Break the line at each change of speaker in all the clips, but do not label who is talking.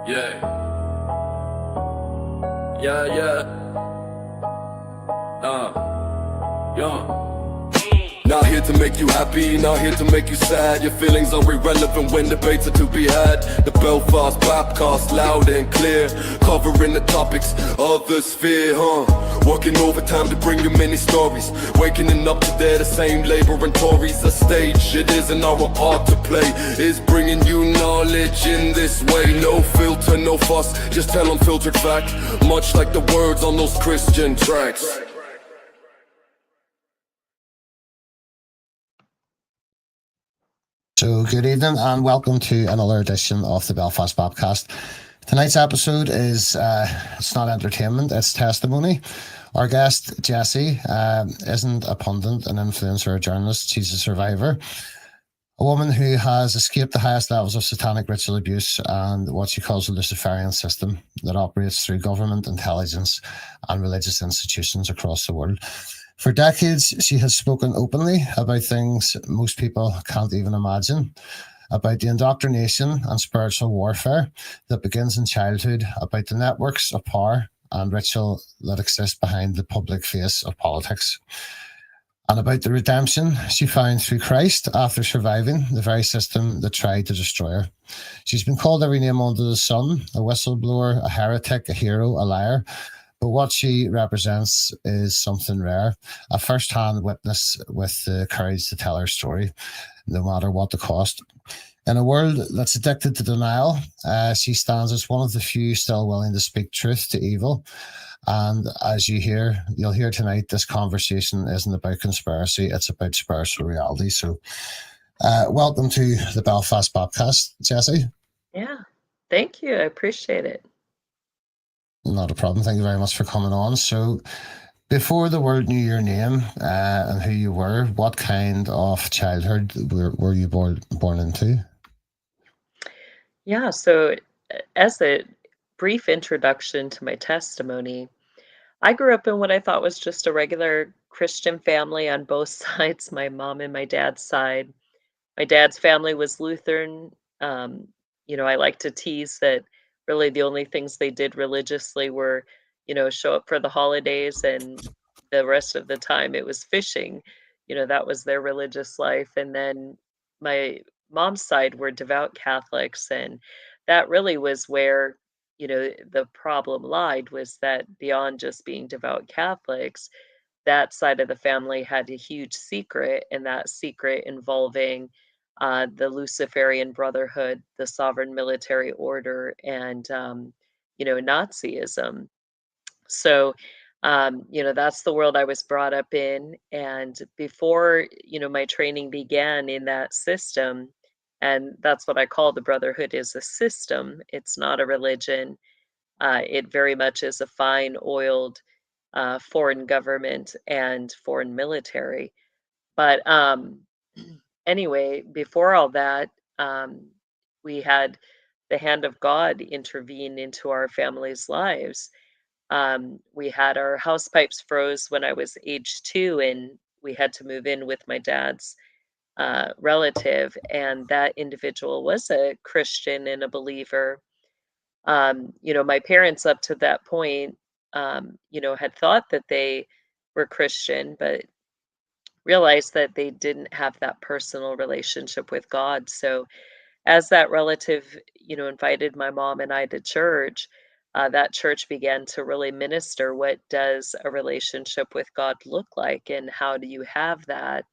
Yeah. Yeah. Yeah. Not here to make you happy, not here to make you sad. Your feelings are irrelevant when debates are to be had. The Belfast Bapcast, loud and clear, covering the topics others fear, Working overtime to bring you many stories, waking up today the same labor and Tories. A stage, it isn't our art to play, is bringing you knowledge in this way. No filter, no fuss, just tell unfiltered fact, much like the words on those Christian tracks.
So good evening and welcome to another edition of the Belfast Bapcast. Tonight's episode is, it's not entertainment, it's testimony. Our guest, Jesse, isn't a pundit, an influencer, a journalist. She's a survivor. A woman who has escaped the highest levels of satanic ritual abuse and what she calls the Luciferian system that operates through government, intelligence, and religious institutions across the world. For decades, she has spoken openly about things most people can't even imagine, about the indoctrination and spiritual warfare that begins in childhood, about the networks of power and ritual that exist behind the public face of politics, and about the redemption she found through Christ after surviving the very system that tried to destroy her. She's been called every name under the sun: a whistleblower, a heretic, a hero, a liar. But what she represents is something rare, a first-hand witness with the courage to tell her story, no matter what the cost. In a world that's addicted to denial, she stands as one of the few still willing to speak truth to evil. And as you'll hear tonight, this conversation isn't about conspiracy, it's about spiritual reality. So welcome to the Belfast Bapcast, Jesse.
Yeah, thank you. I appreciate it.
Not a problem. Thank you very much for coming on. So before the world knew your name and who you were, what kind of childhood were you born into?
Yeah, so as a brief introduction to my testimony, I grew up in what I thought was just a regular Christian family on both sides, my mom and my dad's side. My dad's family was Lutheran. I like to tease that really the only things they did religiously were, show up for the holidays, and the rest of the time it was fishing. That was their religious life. And then my mom's side were devout Catholics, and that really was where, the problem lied, was that beyond just being devout Catholics, that side of the family had a huge secret, and that secret involving the Luciferian Brotherhood, the Sovereign Military Order, and Nazism. So, that's the world I was brought up in. And before, my training began in that system, and that's what I call the Brotherhood, is a system. It's not a religion. It very much is a fine oiled foreign government and foreign military. But anyway, before all that, we had the hand of God intervene into our family's lives. We had our house pipes froze when I was age 2, and we had to move in with my dad's relative, and that individual was a Christian and a believer. My parents up to that point, had thought that they were Christian, but realized that they didn't have that personal relationship with God. So, as that relative, invited my mom and I to church, that church began to really minister what does a relationship with God look like, and how do you have that?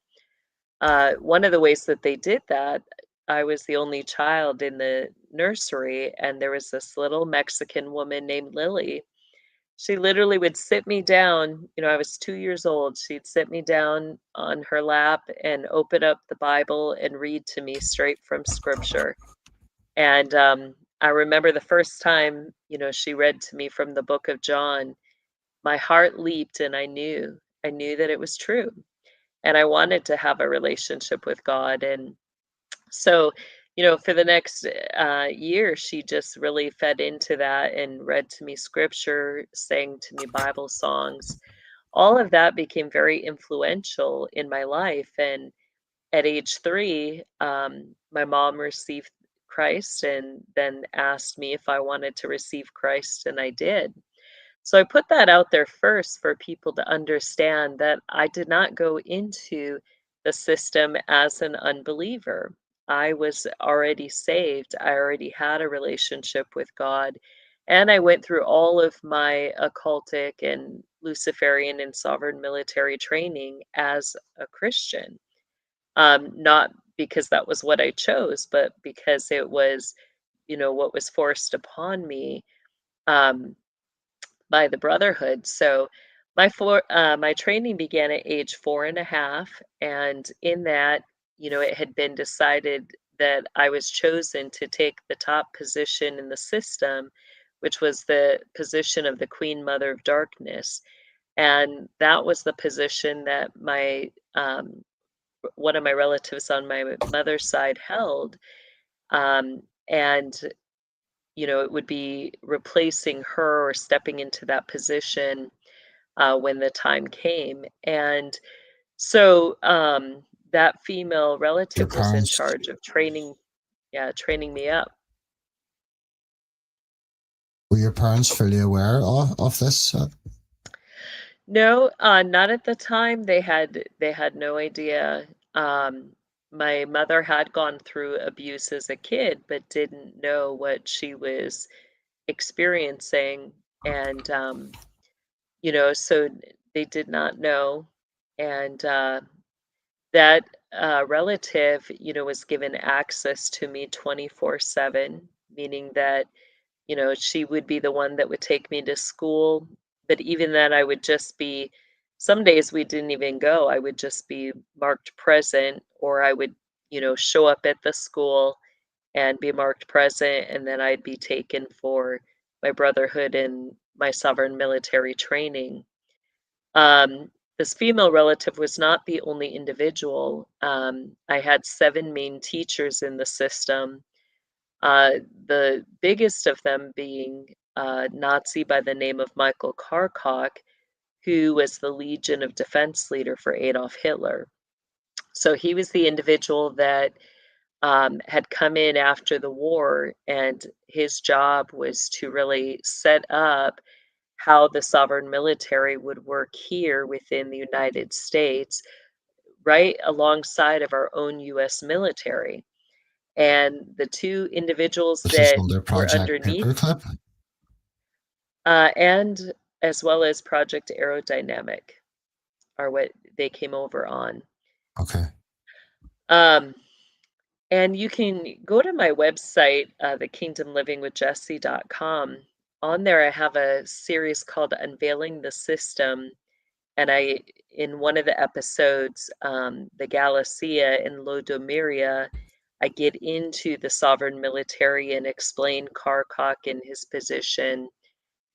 One of the ways that they did that, I was the only child in the nursery, and there was this little Mexican woman named Lily. She literally would sit me down. I was 2 years old. She'd sit me down on her lap and open up the Bible and read to me straight from scripture. And I remember the first time, she read to me from the book of John, my heart leaped, and I knew that it was true. And I wanted to have a relationship with God. And so, for the next year, she just really fed into that and read to me scripture, sang to me Bible songs. All of that became very influential in my life. And at age 3, my mom received Christ, and then asked me if I wanted to receive Christ, and I did. So I put that out there first for people to understand that I did not go into the system as an unbeliever. I was already saved. I already had a relationship with God. And I went through all of my occultic and Luciferian and sovereign military training as a Christian. Not because that was what I chose, but because it was, what was forced upon me. Um, by the Brotherhood. So my training began at age 4.5, and in that, it had been decided that I was chosen to take the top position in the system, which was the position of the Queen Mother of Darkness. And that was the position that my one of my relatives on my mother's side held. And it would be replacing her or stepping into that position when the time came. And so that female
Your
relative was in
parents,
charge of training me up.
were your parents fully aware of this?
No, not at the time. They had no idea. My mother had gone through abuse as a kid, but didn't know what she was experiencing, and so they did not know. And that relative, was given access to me 24/7, meaning that, she would be the one that would take me to school. But even then, I would just be, some days we didn't even go. I would just be marked present, or I would, show up at the school and be marked present, and then I'd be taken for my brotherhood and my sovereign military training. This female relative was not the only individual. I had 7 main teachers in the system, the biggest of them being a Nazi by the name of Michael Karkock, who was the Legion of Defense leader for Adolf Hitler. So he was the individual that had come in after the war, and his job was to really set up how the sovereign military would work here within the United States, right alongside of our own US military. And the two individuals
This is
that
under
were
Project
underneath,
Paperclip.
and as well as Project Aerodynamic, are what they came over on.
Okay.
Um, and you can go to my website, thekingdomlivingwithjesse.com. On there, I have a series called Unveiling the System. And in one of the episodes, the Galacia in Lodomeria, I get into the sovereign military and explain Karkock and his position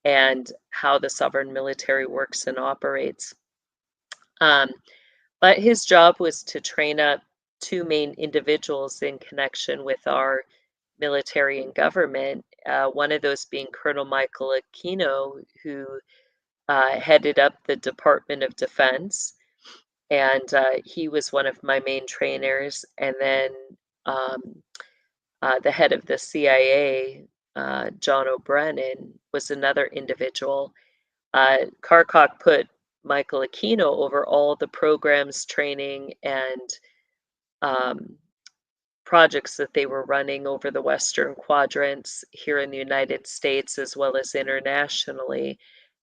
and how the sovereign military works and operates. But his job was to train up 2 main individuals in connection with our military and government. One of those being Colonel Michael Aquino, who headed up the Department of Defense, and he was one of my main trainers. And then um, the head of the CIA, John O'Brien, was another individual. Karkock put Michael Aquino over all the programs, training, and um, projects that they were running over the Western quadrants here in the United States as well as internationally.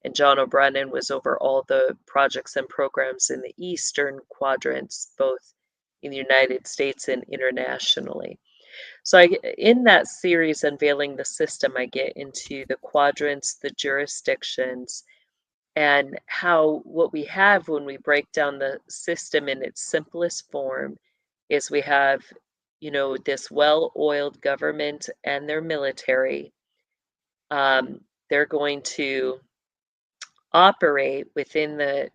And John O'Brien was over all the projects and programs in the Eastern quadrants, both in the United States and internationally. So in that series, Unveiling the System, I get into the quadrants, the jurisdictions, and how what we have when we break down the system in its simplest form is we have, this well-oiled government and their military. They're going to operate within the,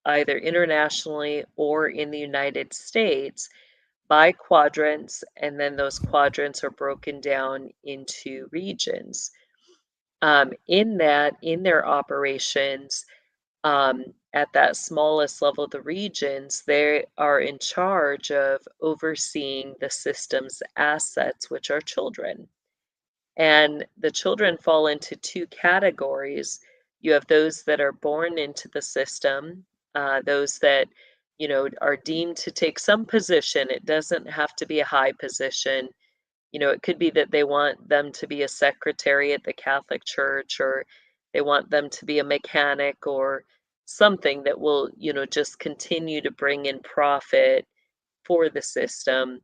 either internationally or in the United States by quadrants, and then those quadrants are broken down into regions. In their operations, at that smallest level, the regions, they are in charge of overseeing the system's assets, which are children. And the children fall into two categories. You have those that are born into the system, those that, are deemed to take some position. It doesn't have to be a high position. It could be that they want them to be a secretary at the Catholic Church, or they want them to be a mechanic or something that will, just continue to bring in profit for the system.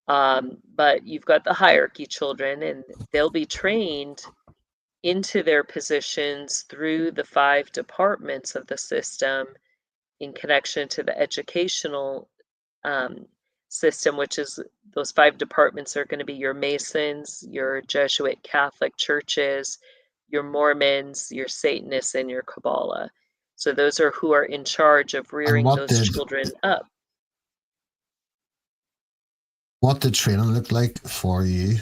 But you've got the hierarchy children, and they'll be trained into their positions through the 5 departments of the system in connection to the educational um, system, which is those 5 departments are going to be your Masons, your Jesuit Catholic churches, your Mormons, your Satanists, and your Kabbalah. So those are who are in charge of
And
rearing those children up.
what did training look like for you?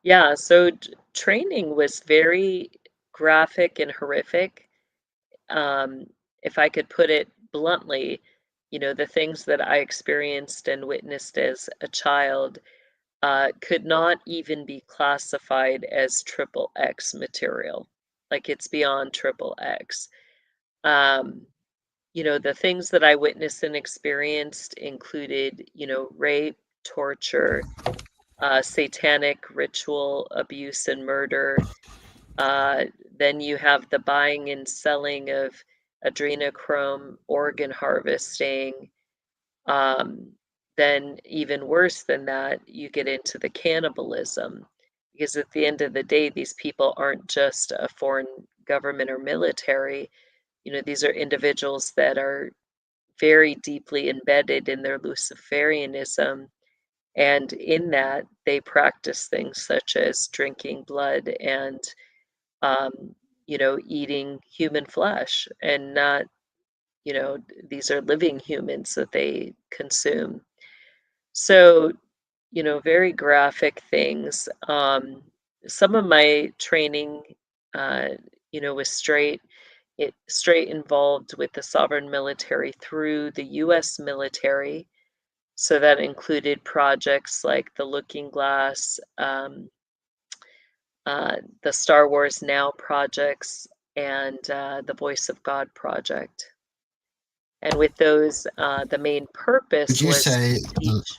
Yeah, so training was very graphic and horrific. Um, if I could put it bluntly, the things that I experienced and witnessed as a child could not even be classified as triple X material. Like, it's beyond triple X. The things that I witnessed and experienced included, rape, torture, satanic ritual abuse and murder. Then you have the buying and selling of adrenochrome, organ harvesting. Then, even worse than that, you get into the cannibalism. Because at the end of the day, these people aren't just a foreign government or military. These are individuals that are very deeply embedded in their Luciferianism. And in that, they practice things such as drinking blood and, eating human flesh, and not, these are living humans that they consume. So, very graphic things. Some of my training, uh, was straight involved with the sovereign military through the U.S. military. So that included projects like the Looking Glass, the Star Wars Now projects, and the Voice of God project. And with those, the main purpose
Would you
was
say,
to teach.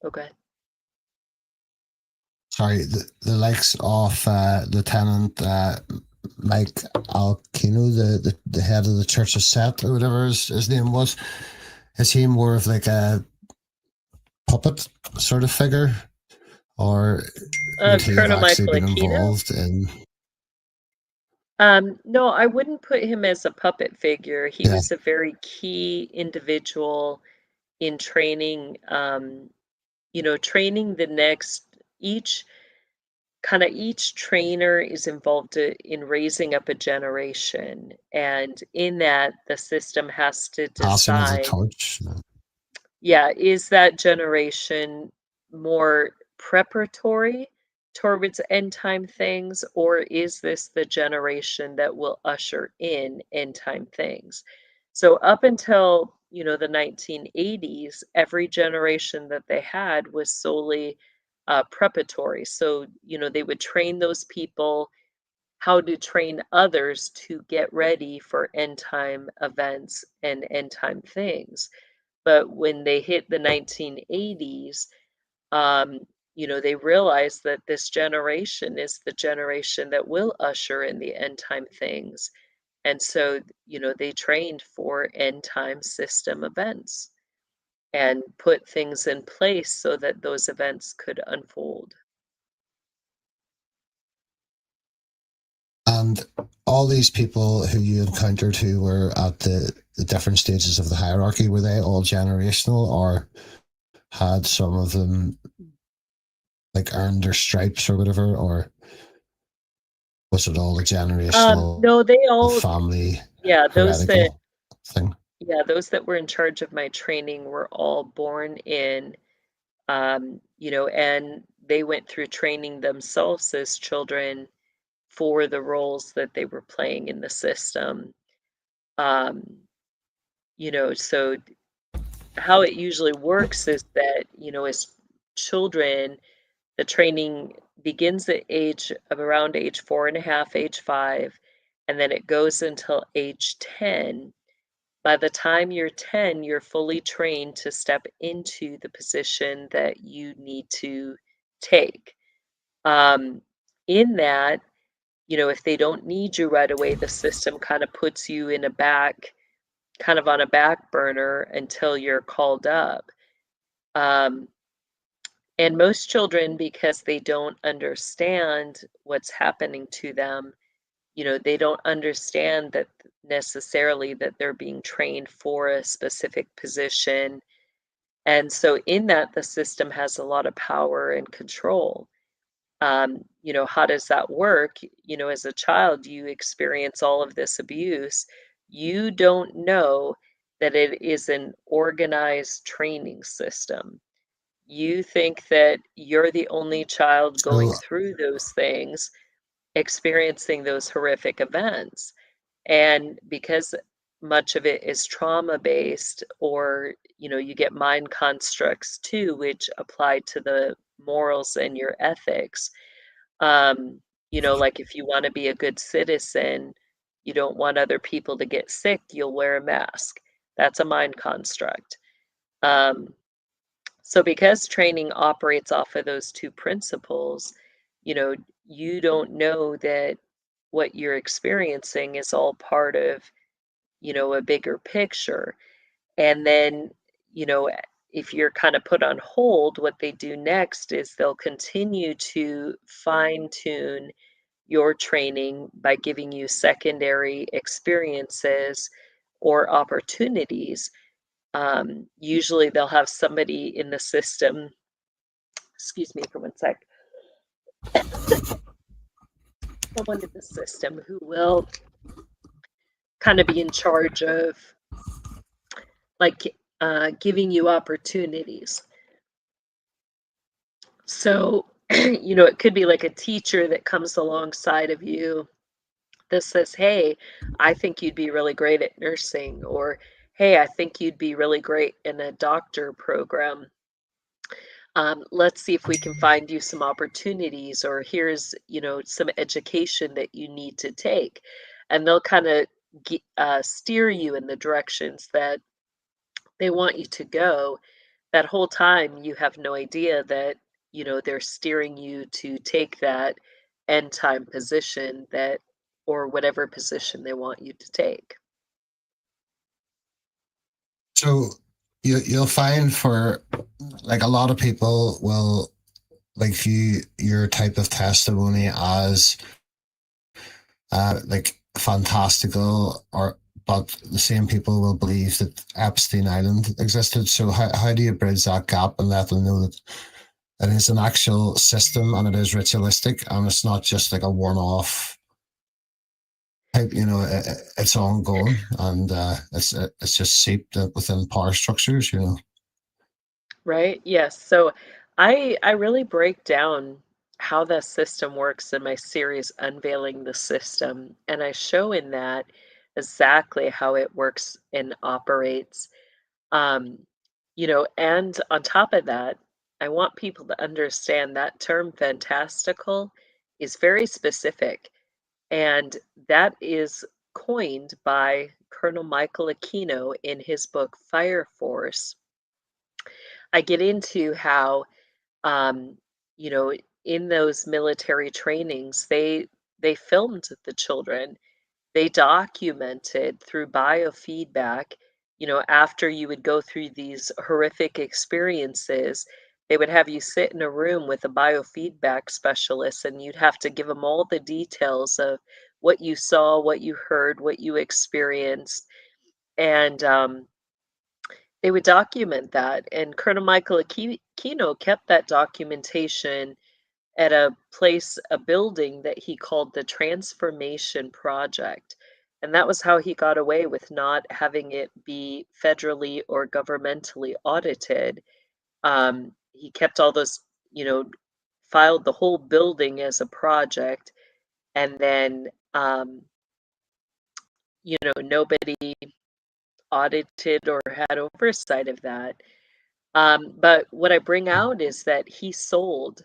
Okay.
sorry, the likes of Lieutenant Mike Alkino, the head of the Church of Set, or whatever his name was, is he more of like a puppet sort of figure, or would he have
Colonel
actually
Michael
been
Aquino?
involved in?
No, I wouldn't put him as a puppet figure. He
Yeah,
was a very key individual in training, training the next, each each trainer is involved in raising up a generation. And in that, the system has to
passing of the
decide,
torch.
yeah, is that generation more preparatory towards end time things, or is this the generation that will usher in end time things? So up until, the 1980s, every generation that they had was solely preparatory. So, they would train those people how to train others to get ready for end time events and end time things. But when they hit the 1980s, they realized that this generation is the generation that will usher in the end time things. And so, they trained for end time system events and put things in place so that those events could unfold.
And all these people who you encountered who were at the different stages of the hierarchy, were they all generational, or had some of them like earned their stripes or whatever, or was it all a generational
No, they all,
family
yeah,
heretical thing?
those that were in charge of my training were all born in, and they went through training themselves as children for the roles that they were playing in the system. Um, so how it usually works is that, as children, the training begins at around age 4.5, age 5, and then it goes until age 10. By the time you're 10, you're fully trained to step into the position that you need to take. Um, in that, if they don't need you right away, the system kind of puts you in kind of on a back burner until you're called up. Um, and most children, because they don't understand what's happening to them, they don't understand that necessarily that they're being trained for a specific position. And so in that, the system has a lot of power and control. How does that work? As a child, you experience all of this abuse. You don't know that it is an organized training system. You think that you're the only child going
So,
through those things, experiencing those horrific events. And because much of it is trauma based, or, you get mind constructs too, which apply to the morals and your ethics. Like if you want to be a good citizen, you don't want other people to get sick, you'll wear a mask. That's a mind construct. Um, so because training operates off of those two principles, you know, you don't know that what you're experiencing is all part of, a bigger picture. And then, you know, if you're kind of put on hold, what they do next is they'll continue to fine tune your training by giving you secondary experiences or opportunities. Usually they'll have somebody in the system, excuse me for one sec, someone in the system who will kind of be in charge of like giving you opportunities. So, it could be like a teacher that comes alongside of you that says, "Hey, I think you'd be really great at nursing," or "Hey, I think you'd be really great in a doctor program. Let's see if we can find you some opportunities, or here's, some education that you need to take." And they'll kind of steer you in the directions that they want you to go. That whole time, you have no idea that, they're steering you to take that end time position or whatever position they want you to take.
so you'll find for like a lot of people will like view your type of testimony as like fantastical, or but the same people will believe that Epstein Island existed. So how do you bridge that gap and let them know that it is an actual system and it is ritualistic and it's not just like a one-off type, it's ongoing, and it's just seeped within power structures,
Right? Yes. So I really break down how the system works in my series Unveiling the System, and I show in that exactly how it works and operates. Um, and on top of that, I want people to understand that term fantastical is very specific, and that is coined by Colonel Michael Aquino in his book Fire Force. I get into how, um, you know, in those military trainings, they filmed the children. They documented through biofeedback, after you would go through these horrific experiences, they would have you sit in a room with a biofeedback specialist, and you'd have to give them all the details of what you saw, what you heard, what you experienced. And they would document that. And Colonel Michael Aquino kept that documentation at a building that he called the Transformation Project. And that was how he got away with not having it be federally or governmentally audited. He kept all those, filed the whole building as a project. and then nobody audited or had oversight of that. But what I bring out is that he sold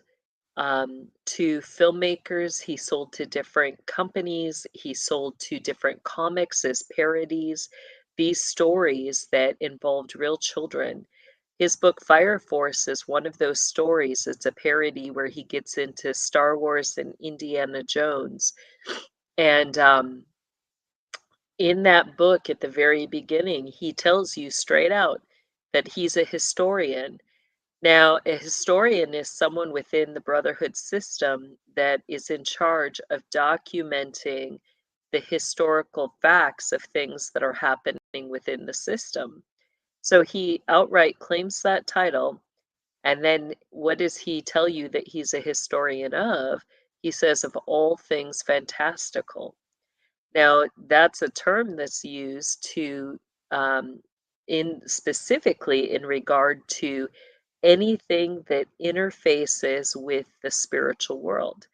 to filmmakers, he sold to different companies, he sold to different comics as parodies, these stories that involved real children. His book Fire Force is one of those stories. It's a parody where he gets into Star Wars and Indiana Jones. And in that book, at the very beginning, he tells you straight out that he's a historian. Now, a historian is someone within the Brotherhood system that is in charge of documenting the historical facts of things that are happening within the system. So he outright claims that title. And then what does he tell you that he's a historian of? He says, of all things fantastical. Now, that's a term that's used to, in specifically in regard to anything that interfaces with the spiritual world.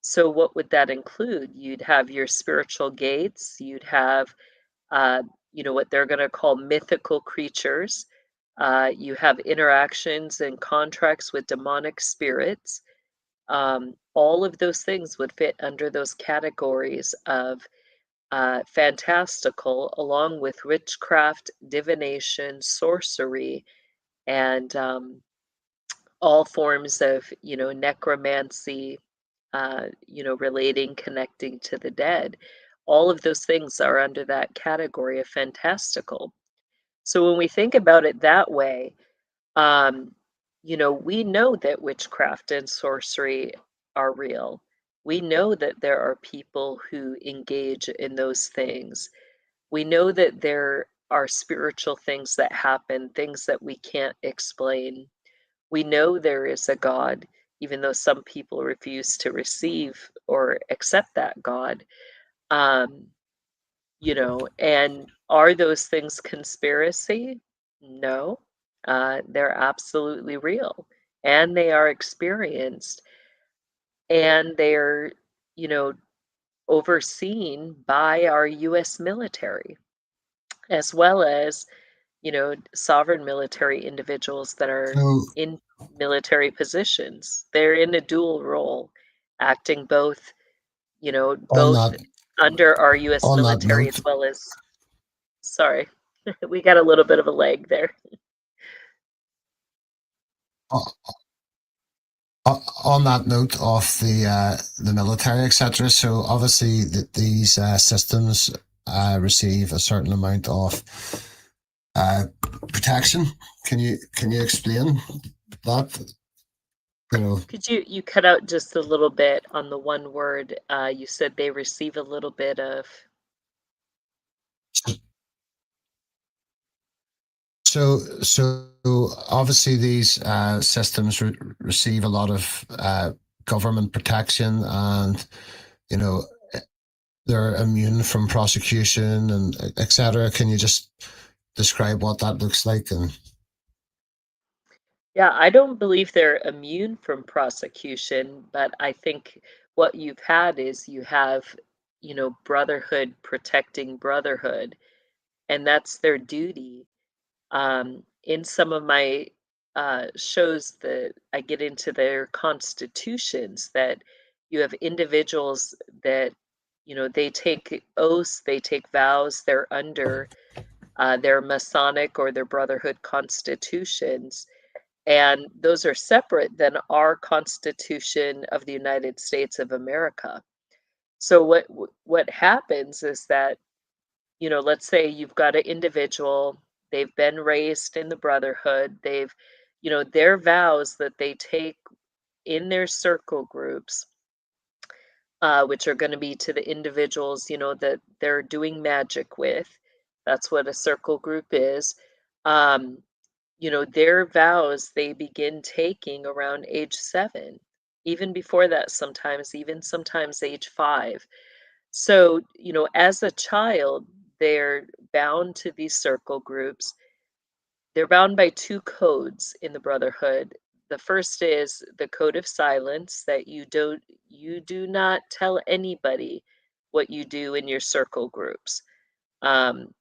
So, what would that include? You'd have your spiritual gates, you'd have, what they're going to call mythical creatures. You have interactions and contracts with demonic spirits. All of those things would fit under those categories of fantastical, along with witchcraft, divination, sorcery, and all forms of, necromancy, relating, connecting to the dead. All of those things are under that category of fantastical. So when we think about it that way, um, we know that witchcraft and sorcery are real. We know that there are people who engage in those things. We know that there are spiritual things that happen, things that we can't explain. We know there is a God, even though some people refuse to receive or accept that God. Um, and are those things conspiracy? No, they're absolutely real and they are experienced and they're, you know, overseen by our US military as well as, sovereign military individuals that are
So,
in military positions. They're in a dual role, acting both,
on
both
that
under our US
on that
military
note,
as well as, sorry, we got a little bit of a lag there.
uh, on that note of the military, etc. So obviously these systems receive a certain amount of uh, protection. Can you explain that? You know,
Could you cut out just a little bit on the one word? You said they receive a little bit of.
so obviously these systems receive a lot of government protection, and you know they're immune from prosecution and etc. Can you just describe what that looks like? And
Yeah, I don't believe they're immune from prosecution, but I think what you've had is you have, brotherhood protecting brotherhood, and that's their duty. In some of my shows that I get into their constitutions, that you have individuals that, they take oaths, they take vows, they're under their Masonic or their brotherhood constitutions. And those are separate than our Constitution of the United States of America. So what happens is that, let's say you've got an individual, they've been raised in the brotherhood, they've, their vows that they take in their circle groups, which are going to be to the individuals, that they're doing magic with. That's what a circle group is. Um, their vows they begin taking around age 7, even before that sometimes, even sometimes age 5. So, as a child, they're bound to these circle groups. They're bound by 2 codes in the brotherhood. The first is the code of silence, that You do not tell anybody what you do in your circle groups. Um,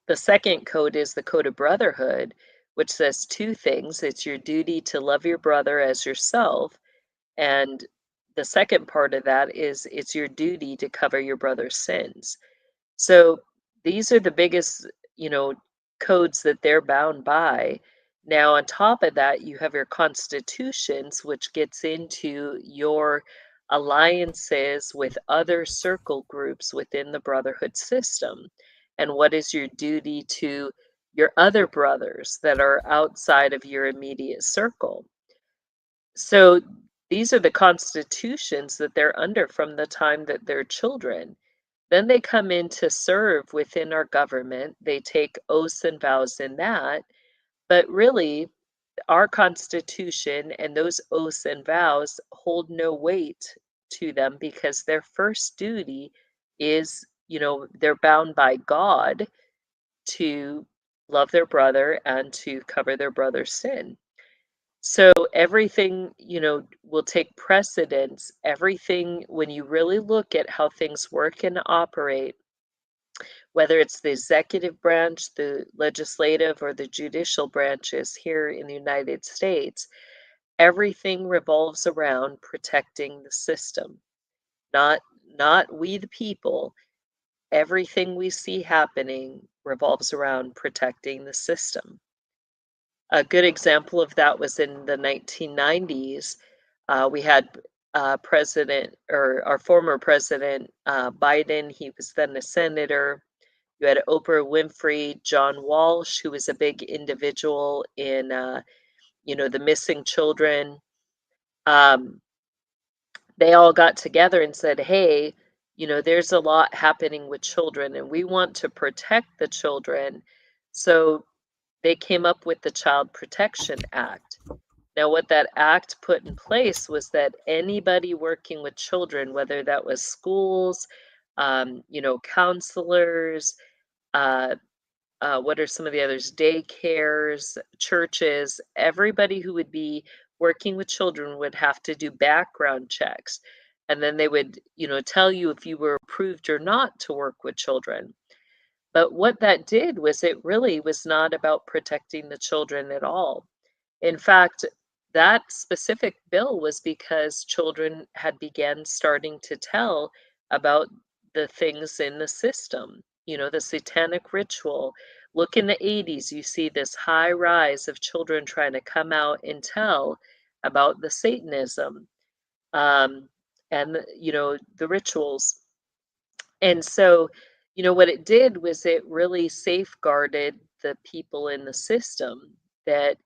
the second code is the code of brotherhood, which says two things. It's your duty to love your brother as yourself. And the second part of that is it's your duty to cover your brother's sins. So these are the biggest, codes that they're bound by. Now, on top of that, you have your constitutions, which gets into your alliances with other circle groups within the brotherhood system. And what is your duty to your other brothers that are outside of your immediate circle? So these are the constitutions that they're under from the time that they're children. Then they come in to serve within our government. They take oaths and vows in that. But really, our Constitution and those oaths and vows hold no weight to them because their first duty is, they're bound by God to love their brother and to cover their brother's sin. So everything, will take precedence. Everything, when you really look at how things work and operate, whether it's the executive branch, the legislative, or the judicial branches here in the United States, everything revolves around protecting the system, not not we the people. Everything we see happening revolves around protecting the system. A good example of that was in the 1990s. We had President, or our former president, Biden. He was then a senator. You had Oprah Winfrey, John Walsh, who was a big individual in, the missing children. They all got together and said, hey, there's a lot happening with children and we want to protect the children. So they came up with the Child Protection Act. Now, what that act put in place was that anybody working with children, whether that was schools, counselors, uh, what are some of the others? Daycares, churches, everybody who would be working with children would have to do background checks. And then they would, tell you if you were approved or not to work with children. But what that did was it really was not about protecting the children at all. In fact, that specific bill was because children had began starting to tell about the things in the system, the Satanic Ritual. Look in the 80s, you see this high rise of children trying to come out and tell about the Satanism, um, and, the rituals. And so, what it did was it really safeguarded the people in the system that,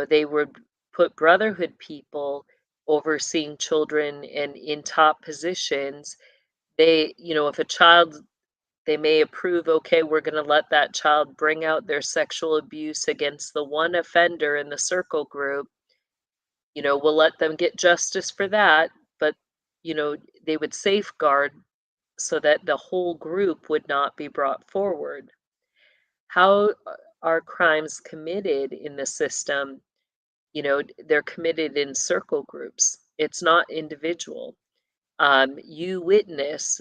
they would put brotherhood people overseeing children and in top positions. They, if a child, they may approve, okay, we're going to let that child bring out their sexual abuse against the one offender in the circle group. We'll let them get justice for that, but, they would safeguard so that the whole group would not be brought forward. How are crimes committed in the system? They're committed in circle groups. It's not individual. You witness,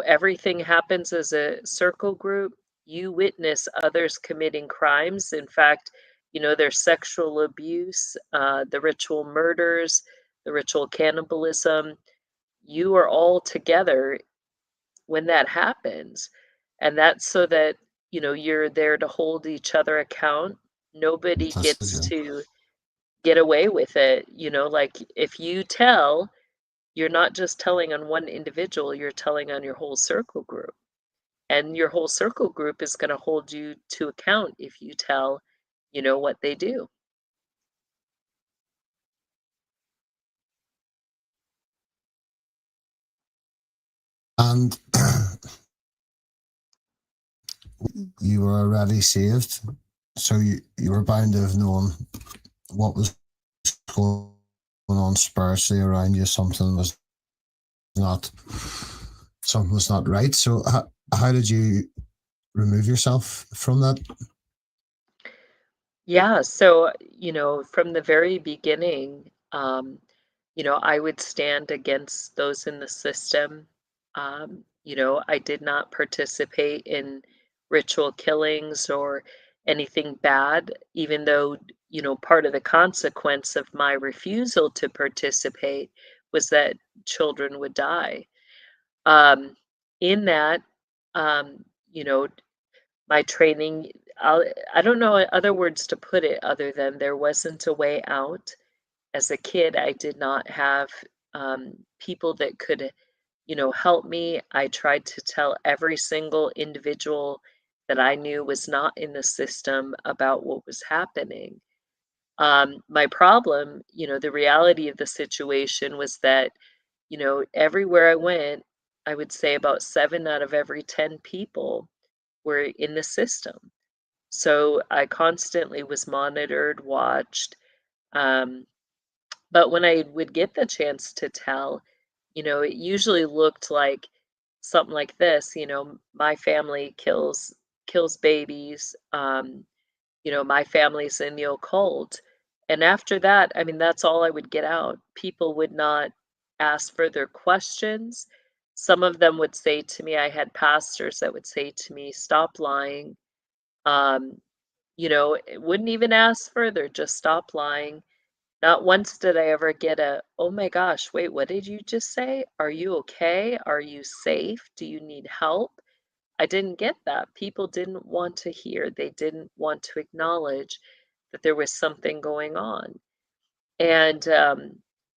everything happens as a circle group. You witness others committing crimes. In fact, there's sexual abuse, the ritual murders, the ritual cannibalism. You are all together when that happens. And that's so that, you're there to hold each other account. Nobody
Fantastic,
gets
yeah.
to get away with it. Like if you tell, you're not just telling on one individual, you're telling on your whole circle group. And your whole circle group is going to hold you to account if you tell, what they do.
And you were already saved, so you were bound to have known what was going on spiritually around you. Not something was not right. So how did you remove yourself from that?
Yeah. So, from the very beginning, I would stand against those in the system. I did not participate in ritual killings or anything bad, even though, part of the consequence of my refusal to participate was that children would die. Um, in that, um, you know, my training, I don't know other words to put it other than there wasn't a way out. As a kid, I did not have people that could, help me. I tried to tell every single individual that I knew was not in the system about what was happening. My problem, the reality of the situation was that, everywhere I went, I would say about 7 out of every 10 people were in the system. So I constantly was monitored, watched. Um, but when I would get the chance to tell, it usually looked like something like this, my family kills babies, my family's in the occult. And after that, I mean, that's all I would get out. People would not ask further questions. Some of them would say to me, I had pastors that would say to me, stop lying. Um, it wouldn't even ask further, just stop lying. Not once did I ever get a, "Oh my gosh, wait, what did you just say? Are you okay? Are you safe? Do you need help?" I didn't get that. People didn't want to hear. They didn't want to acknowledge that there was something going on. And,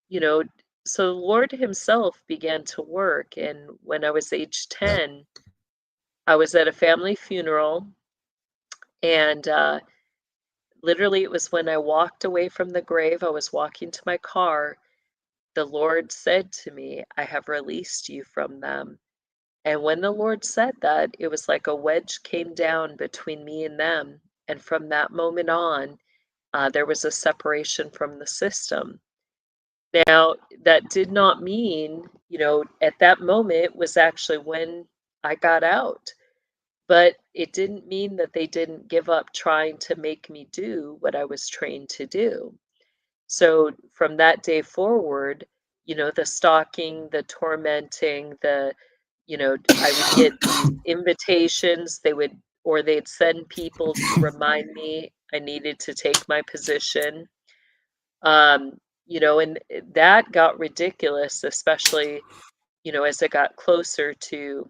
you know, so the Lord himself began to work. And when I was age
Yeah.
10, I was at a family funeral, and literally it was when I walked away from the grave, I was walking to my car. The Lord said to me, I have released you from them. And when the Lord said that, it was like a wedge came down between me and them. And from that moment on, there was a separation from the system. Now, that did not mean, at that moment was actually when I got out. But it didn't mean that they didn't give up trying to make me do what I was trained to do. So from that day forward, the stalking, the tormenting, I would get these invitations, or they'd send people to remind me I needed to take my position. And that got ridiculous, especially, as it got closer to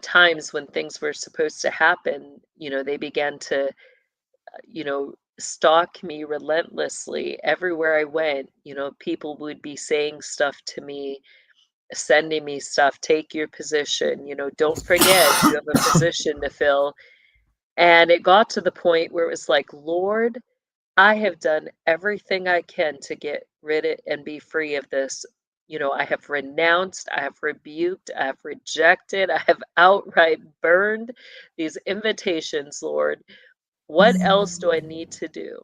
times when things were supposed to happen. They began to stalk me relentlessly everywhere I went. People would be saying stuff to me, sending me stuff, take your position, don't forget you have a position to fill. And it got to the point where it was like, Lord, I have done everything I can to get rid of and be free of this. I have renounced, I have rebuked, I have rejected, I have outright burned these invitations, Lord. What else do I need to do?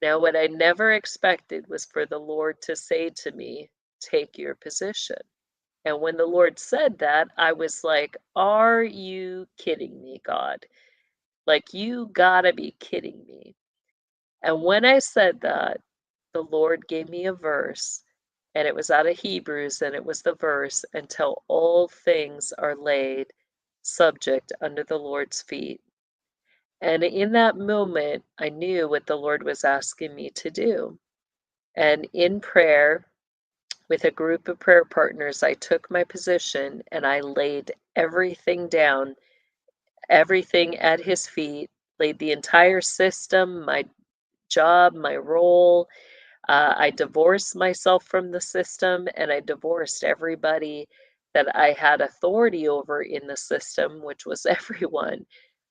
Now, what I never expected was for the Lord to say to me, take your position. And when the Lord said that, I was like, are you kidding me, God? Like, you gotta be kidding me. And when I said that, the Lord gave me a verse, and it was out of Hebrews, and it was the verse, until all things are laid subject under the Lord's feet. And in that moment, I knew what the Lord was asking me to do. And in prayer, with a group of prayer partners, I took my position and I laid everything down, everything at his feet, laid the entire system, my job, my role. I divorced myself from the system, and I divorced everybody that I had authority over in the system, which was everyone.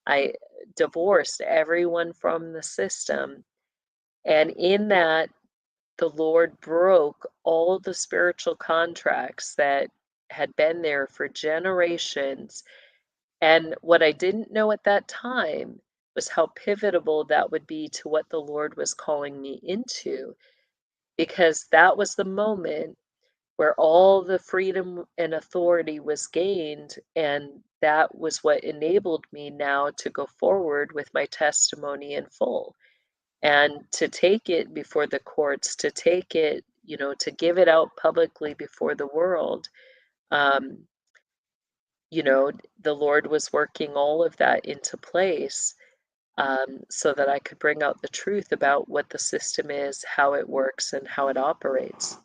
I divorced everyone from the system. And in that, the Lord broke all the spiritual contracts that had been there for generations. And what I didn't know at that time was how pivotal that would be to what the Lord was calling me into, because that was the moment where all the freedom and authority was gained. And that was what enabled me now to go forward with my testimony in full and to take it before the courts, to take it, to give it out publicly before the world. Um, the Lord was working all of that into place, so that I could bring out the truth about what the system is, how it works, and how it operates.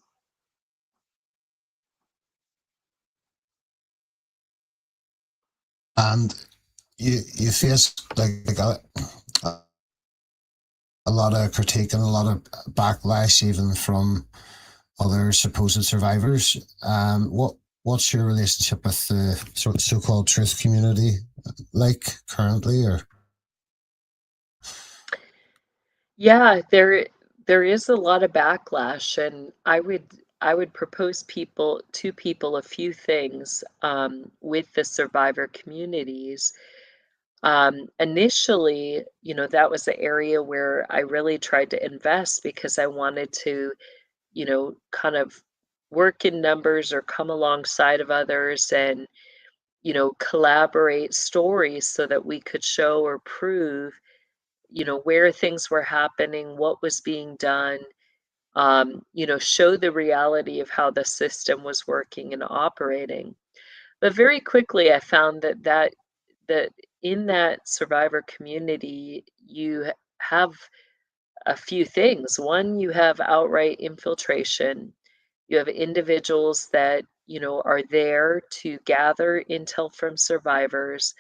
And you face like a lot of critique and a lot of backlash, even from other supposed survivors. What's your relationship with the so-called truth community like currently, or?
Yeah, there is a lot of backlash, and I would propose people a few things with the survivor communities. Initially, that was the area where I really tried to invest because I wanted to, kind of work in numbers or come alongside of others and, collaborate stories so that we could show or prove, where things were happening, what was being done, show the reality of how the system was working and operating. But very quickly, I found that in that survivor community, you have a few things. One, you have outright infiltration. You have individuals that are there to gather intel from survivors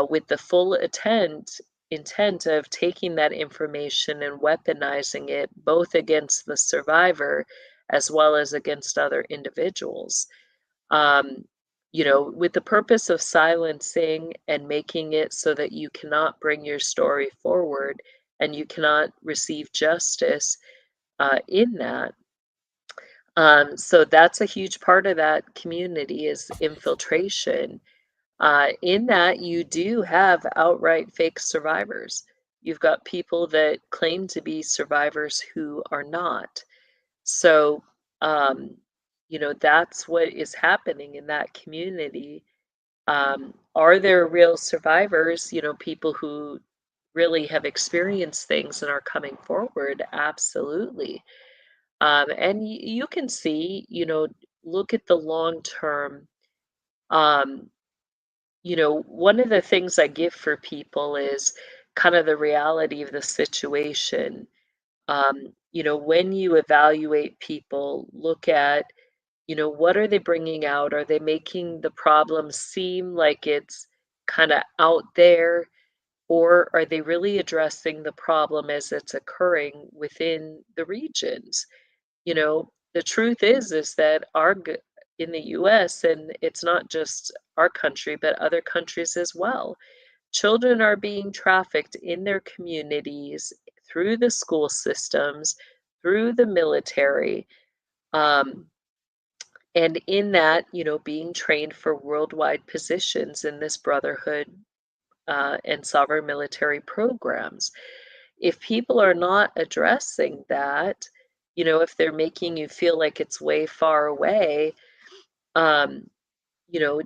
with the full intent of taking that information and weaponizing it both against the survivor as well as against other individuals. Um, with the purpose of silencing and making it so that you cannot bring your story forward and you cannot receive justice in that. So that's a huge part of that community is infiltration. In that, you do have outright fake survivors. You've got people that claim to be survivors who are not. So, um, that's what is happening in that community. Are there real survivors, people who really have experienced things and are coming forward? Absolutely. And you can see, look at the long term. Um, one of the things I give for people is kind of the reality of the situation. When you evaluate people, look at, what are they bringing out? Are they making the problem seem like it's kind of out there, or are they really addressing the problem as it's occurring within the regions? The truth is that in the US, and it's not just our country, but other countries as well, children are being trafficked in their communities through the school systems, through the military, um, and in that, being trained for worldwide positions in this brotherhood and sovereign military programs. If people are not addressing that, if they're making you feel like it's way far away, um, you know,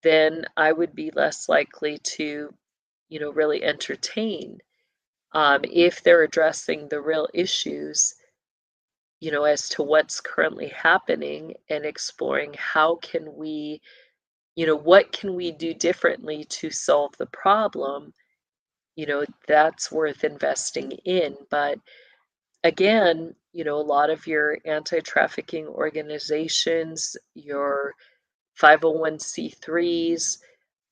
then I would be less likely to, really entertain. If they're addressing the real issues, as to what's currently happening and exploring how can we, what can we do differently to solve the problem, that's worth investing in. But again, a lot of your anti-trafficking organizations, your 501c3s,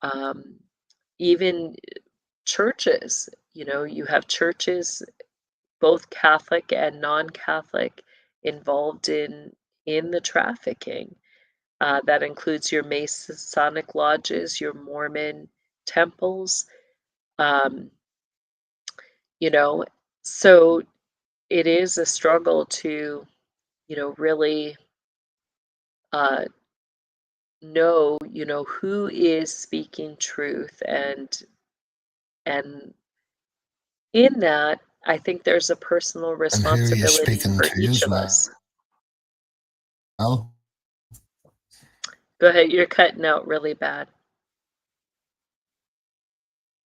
um, even churches, you have churches, both Catholic and non-Catholic, involved in the trafficking. That includes your Masonic lodges, your Mormon temples, um, you know, so it is a struggle to, really uh, know, who is speaking truth, and in that, I think there's a personal
And who are you
responsibility
speaking
for
to
each
as
of us.
well?
Go ahead, you're cutting out really bad.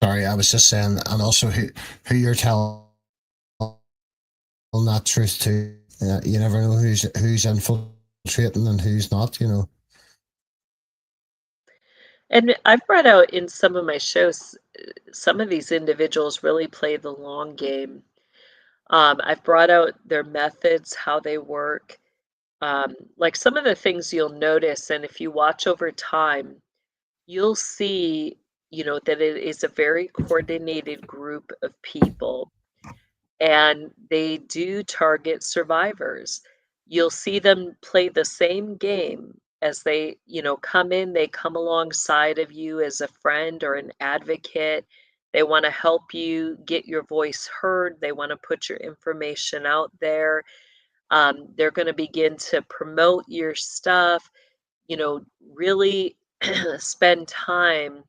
Sorry, I was just saying, and also who you're telling that truth to. You never know who's infiltrating and who's not.
And I've brought out in some of my shows, some of these individuals really play the long game. I've brought out their methods, how they work, like some of the things you'll notice, and if you watch over time, you'll see, that it is a very coordinated group of people, and they do target survivors. You'll see them play the same game as they, come in, they come alongside of you as a friend or an advocate. They want to help you get your voice heard. They want to put your information out there. They're going to begin to promote your stuff, really spend time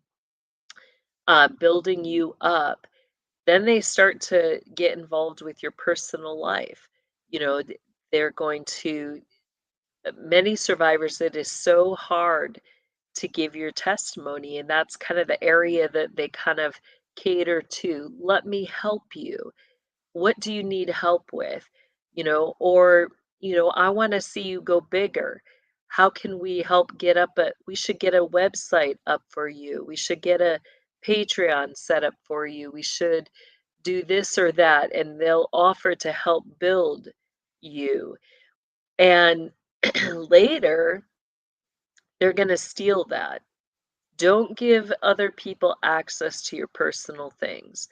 building you up. Then they start to get involved with your personal life. They're going to, many survivors, it is so hard to give your testimony. And that's kind of the area that they kind of cater to. Let me help you. What do you need help with? Or, I want to see you go bigger. How can we help we should get a website up for you. We should get a Patreon set up for you. We should do this or that. And they'll offer to help build you. And later, they're going to steal that. Don't give other people access to your personal things.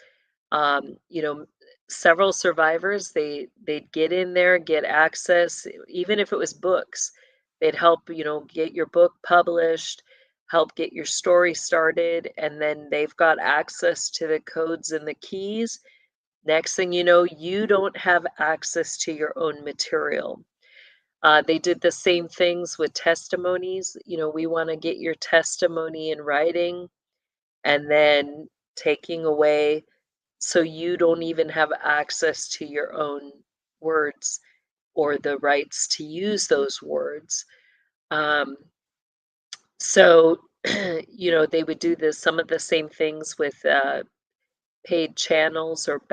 Um, you know, Several survivors, they'd get in there, get access, even if it was books. They'd help, get your book published, help get your story started, and then they've got access to the codes and the keys. Next thing you know, you don't have access to your own material. They did the same things with testimonies. We want to get your testimony in writing, and then taking away so you don't even have access to your own words or the rights to use those words. Um, so, they would do some of the same things with paid channels or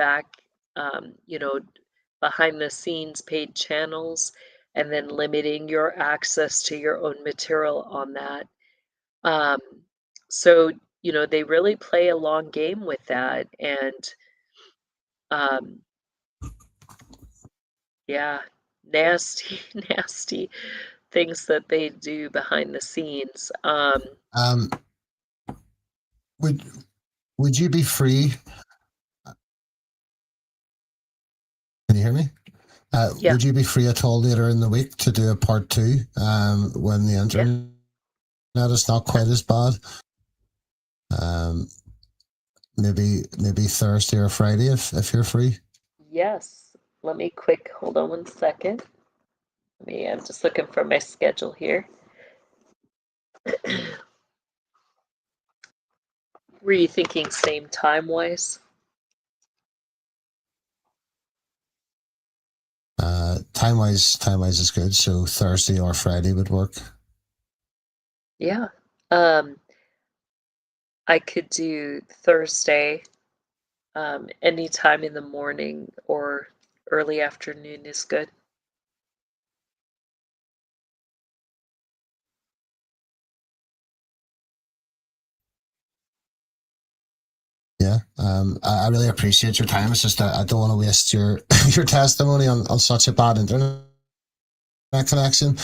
um, you know, behind the scenes paid channels, and then limiting your access to your own material on that. Um, so, they really play a long game with that. And um, yeah, nasty, nasty things that they do behind the scenes.
Um, would would you be free? Can you hear me?
Yeah.
Would you be free at all later in the week to do a part two? When the
Yeah.
internet is not quite as bad. Maybe Thursday or Friday if you're free.
Yes. Let me hold on one second. I'm just looking for my schedule here. Were you thinking same time wise?
Time wise is good. So Thursday or Friday would work.
Yeah. I could do Thursday, anytime in the morning or early afternoon is good.
Yeah. I really appreciate your time. It's just that I don't want to waste your your testimony on such a bad internet connection.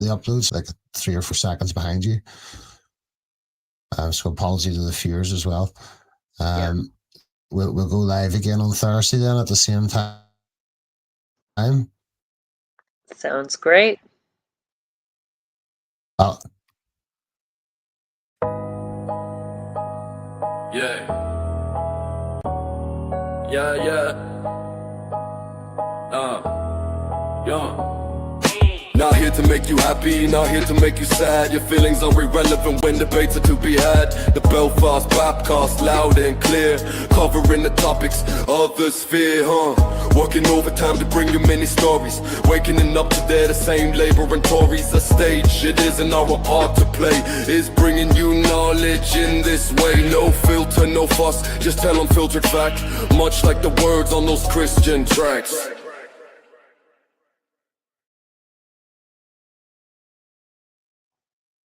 The upload's like 3 or 4 seconds behind you. So apologies to the viewers as well.
Yeah.
We'll go live again on Thursday then at the same time.
Sounds great.
Oh,
Yeah. Yeah, yeah. Yeah. Not here to make you happy, not here to make you sad. Your feelings are irrelevant when debates are to be had. The Belfast Bapcast, loud and clear, covering the topics others fear, Working overtime to bring you many stories, waking up today the same labor and Tories. A stage, it isn't our art to play, is bringing you knowledge in this way. No filter, no fuss, just tell unfiltered fact, much like the words on those Christian tracks.